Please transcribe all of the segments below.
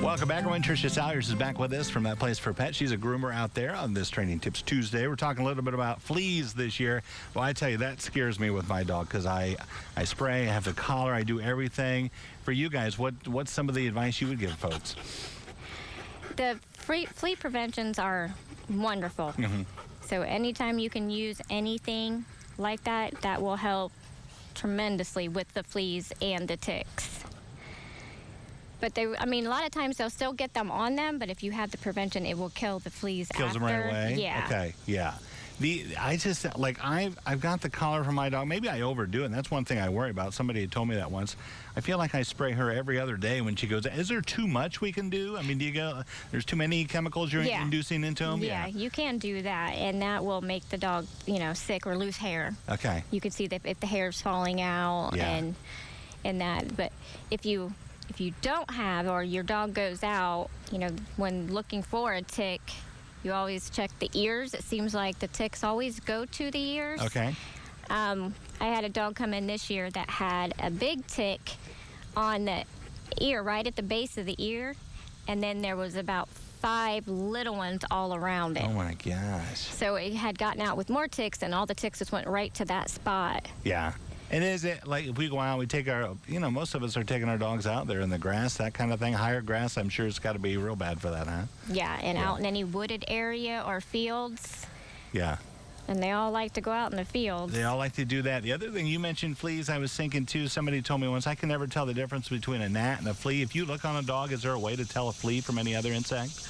Welcome back, everyone. Trisha Salyers is back with us from That Place for Pets. She's a groomer out there on this Training Tips Tuesday. We're talking a little bit about fleas this year. Well, I tell you, that scares me with my dog because I spray, I have the collar, I do everything. For you guys, what's some of the advice you would give folks? The flea preventions are wonderful. Mm-hmm. So anytime you can use anything like that, that will help tremendously with the fleas and the ticks. But a lot of times they'll still get them on them, but if you have the prevention, it will kill the fleas Kills after. them right away? Yeah. Okay, yeah. I've got the collar for my dog. Maybe I overdo it, and that's one thing I worry about. Somebody had told me that once. I feel like I spray her every other day when she goes. Is there too much we can do? I mean, there's too many chemicals you're inducing into them? Yeah, you can do that, and that will make the dog, sick or lose hair. Okay. You can see that if the hair's falling out and that. But if you don't have, or your dog goes out, when looking for a tick, you always check the ears. It seems like the ticks always go to the ears. Okay. I had a dog come in this year that had a big tick on the ear, right at the base of the ear, and then there was about 5 little ones all around it. Oh my gosh. So it had gotten out with more ticks, and all the ticks just went right to that spot. Yeah. And is it like if we go out, we take our, most of us are taking our dogs out there in the grass, that kind of thing. Higher grass, I'm sure it's got to be real bad for that, huh? Yeah, and out in any wooded area or fields. Yeah. And they all like to go out in the fields. They all like to do that. The other thing, you mentioned fleas. I was thinking, too, somebody told me once, I can never tell the difference between a gnat and a flea. If you look on a dog, is there a way to tell a flea from any other insect?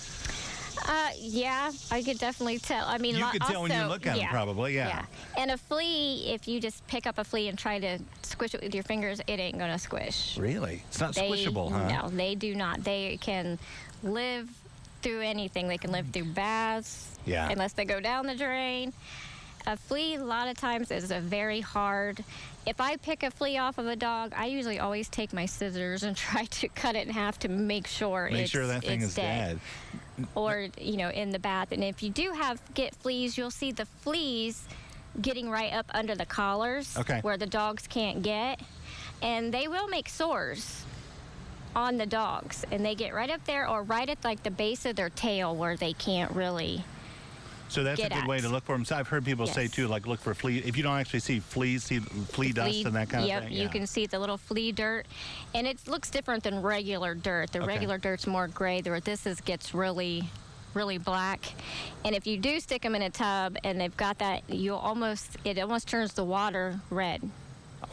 Yeah, I could definitely tell. You could tell when you look at them, probably, yeah. And a flea, if you just pick up a flea and try to squish it with your fingers, it ain't going to squish. Really? It's not squishable, huh? No, they do not. They can live through anything. They can live through baths, unless they go down the drain. A flea, a lot of times, is a very hard. If I pick a flea off of a dog, I usually always take my scissors and try to cut it in half to make sure that thing is dead. Or, in the bath. And if you do get fleas, you'll see the fleas getting right up under the collars where the dogs can't get. And they will make sores on the dogs. And they get right up there or right at the base of their tail where they can't really. So that's a good way to look for them. So I've heard people say, too, look for fleas. If you don't actually see fleas, see flea dust and that kind of thing? Yep, you can see the little flea dirt. And it looks different than regular dirt. The regular dirt's more gray. This gets really, really black. And if you do stick them in a tub and they've got that, it almost turns the water red.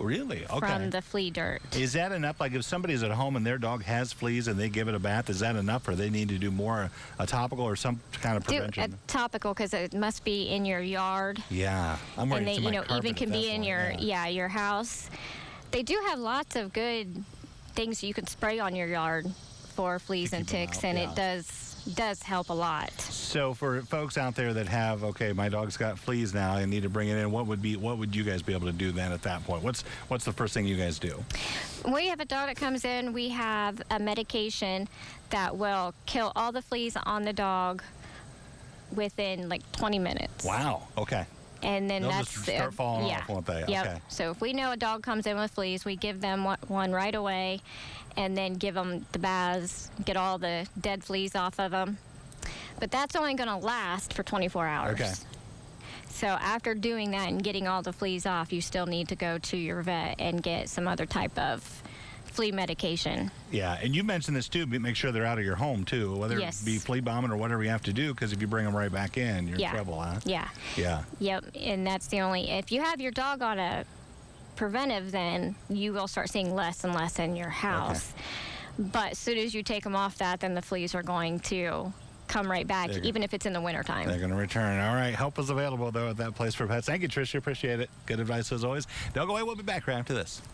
Oh, really? Okay. From the flea dirt. Is that enough? Like if somebody's at home and their dog has fleas and they give it a bath, is that enough, or they need to do more a topical or some kind of prevention? Do a topical because it must be in your yard. Yeah, I'm worried. And they, even can be in your house. They do have lots of good things you can spray on your yard for fleas and ticks, and it does help a lot. So for folks out there that have, my dog's got fleas now, I need to bring it in, what would you guys be able to do then at that point? What's the first thing you guys do? When we have a dog that comes in, we have a medication that will kill all the fleas on the dog within 20 minutes. Wow, okay. And then they'll just start falling off, won't they? Yep. Okay. So if we know a dog comes in with fleas, we give them one right away and then give them the baths, get all the dead fleas off of them. But that's only going to last for 24 hours. Okay. So after doing that and getting all the fleas off, you still need to go to your vet and get some other type of flea medication. Yeah, and you mentioned this too, but make sure they're out of your home too, whether it be flea bombing or whatever you have to do, because if you bring them right back in, you're in trouble, huh? Yeah. Yeah. Yep, and that's the only, if you have your dog on a preventive, then you will start seeing less and less in your house. But as soon as you take them off that, then the fleas are going to come right back, even if it's in the wintertime. They're going to return. All right, help is available, though, at That Place for Pets. Thank you, Trisha. Appreciate it. Good advice as always. Don't go away. We'll be back right after this.